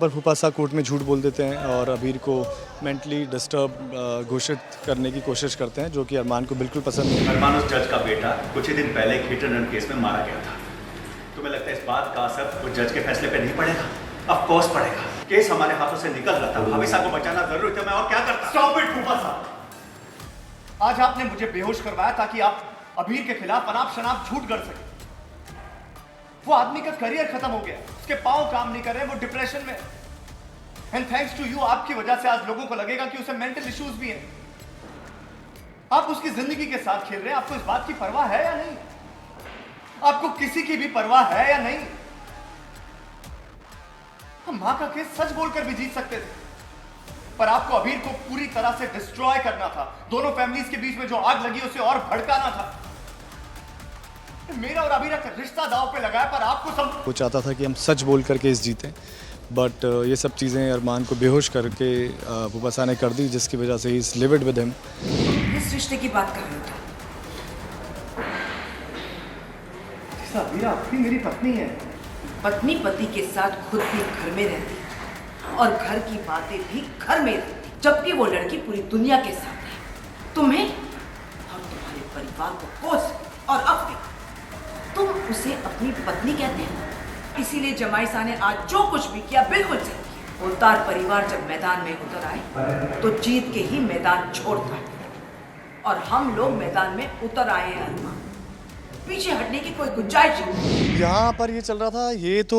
पर फूफासा कोर्ट में झूठ बोल देते हैं और अबीर को मेंटली डिस्टर्ब घोषित करने की कोशिश करते हैं, जो कि अरमान को बिल्कुल पसंद नहीं है। अरमान उस जज का बेटा कुछ ही दिन पहले एक हिट एंड रन केस में मारा गया था। तुम्हें लगता है इस बात का असर उस जज के फैसले पे नहीं पड़ेगा? ऑफ कोर्स पड़ेगा। केस हमारे हाथों से निकल रहा था, भाभी साहब को बचाना जरूरी था, मैं और क्या करता। स्टॉप इट फूफासा। आज आपने मुझे बेहोश करवाया ताकि आप अबीर के खिलाफ अनाप शनाप झूठ गढ़ सके। वो आदमी का करियर खत्म हो गया, उसके पांव काम नहीं कर रहे, वो डिप्रेशन में। एंड थैंक्स टू यू, आपकी वजह से आज लोगों को लगेगा कि उसे मेंटल इश्यूज भी हैं। आप उसकी जिंदगी के साथ खेल रहे हैं। आपको इस बात की परवाह है या नहीं? आपको किसी की भी परवाह है या नहीं? हम मां का केस सच बोलकर भी जीत सकते थे, पर आपको अबीर को पूरी तरह से डिस्ट्रॉय करना था। दोनों फैमिलीज के बीच में जो आग लगी उसे और भड़काना था। मेरा और अबीर का रिश्ता दांव पे लगाया, पर आपको सब वो चाहता था कि हम सच बोल कर केस जीतें, बट ये सब चीज़ें अरमान को बेहोश करके फूफासा ने कर दी, जिसकी वजह से he is levied with him. किस रिश्ते की बात कर रहे हो तुम? अबीर आपकी मेरी पत्नी है। पत्नी पति के साथ खुद भी घर में रहती है और घर की बातें भी घर में रहती, जबकि वो लड़की पूरी दुनिया के सामने तुम्हें और तुम्हारे परिवार को कोस और अब भी तुम उसे अपनी पत्नी कहते हो। इसीलिए जमाई साहब ने आज जो कुछ भी किया बिल्कुल सही किया। उतार परिवार जब मैदान में उतर आए तो जीत के ही मैदान छोड़ता है, और हम लोग मैदान में उतर आए हैं अरमान। पीछे हटने की कोई गुंजाइश नहीं। यहाँ पर ये चल रहा था, ये तो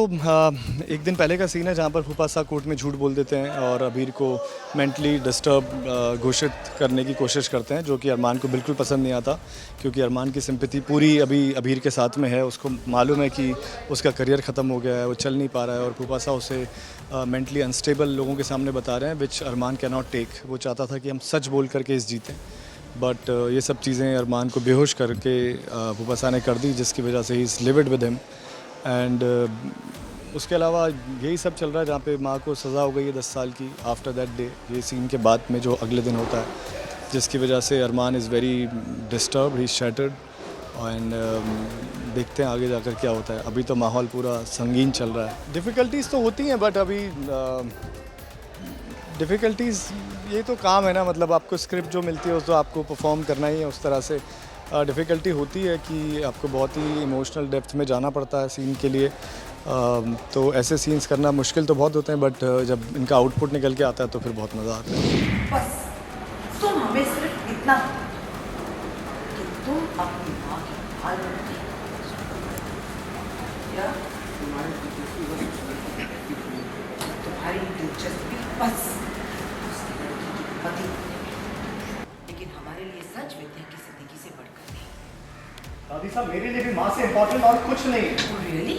एक दिन पहले का सीन है जहाँ पर फूफासा कोर्ट में झूठ बोल देते हैं और अबीर को मेंटली डिस्टर्ब घोषित करने की कोशिश करते हैं, जो कि अरमान को बिल्कुल पसंद नहीं आता, क्योंकि अरमान की सिंपैथी पूरी अभी अबीर के साथ में है। उसको मालूम है कि उसका करियर ख़त्म हो गया है, वो चल नहीं पा रहा है, और फूफासा उसे मेंटली अनस्टेबल लोगों के सामने बता रहे हैं, विच अरमान कैन नॉट टेक। वो चाहता था कि हम सच बोल कर केस जीतें, बट ये सब चीज़ें अरमान को बेहोश करके फूफासा ने कर दी, जिसकी वजह से he is levied with him. And उसके अलावा यही सब चल रहा है, जहाँ पे माँ को सज़ा हो गई है 10 साल की आफ्टर दैट डे। ये सीन के बाद में जो अगले दिन होता है, जिसकी वजह से Armaan is very disturb, he shattered. And देखते हैं आगे जाकर क्या होता है। अभी तो माहौल पूरा संगीन चल रहा है। डिफ़िकल्टीज़ तो होती हैं, बट अभी डिफ़िकल्टीज़ ये तो काम है ना, मतलब आपको स्क्रिप्ट जो मिलती है उस तो आपको परफॉर्म करना ही है उस तरह से। डिफ़िकल्टी होती है कि आपको बहुत ही इमोशनल डेप्थ में जाना पड़ता है सीन के लिए, तो ऐसे सीन्स करना मुश्किल तो बहुत होते हैं, बट जब इनका आउटपुट निकल के आता है तो फिर बहुत मज़ा आता है। बस तुम हमें सिर्फ इतना कि तुम अपनी माँ की हाल में या तुम्हारी दिलचस्पी बस पति, लेकिन हमारे लिए सच विद्या की जिंदगी से बढ़कर नहीं। दादी साहब, मेरे लिए भी माँ से इम्पोर्टेंट और कुछ नहीं है। रियली?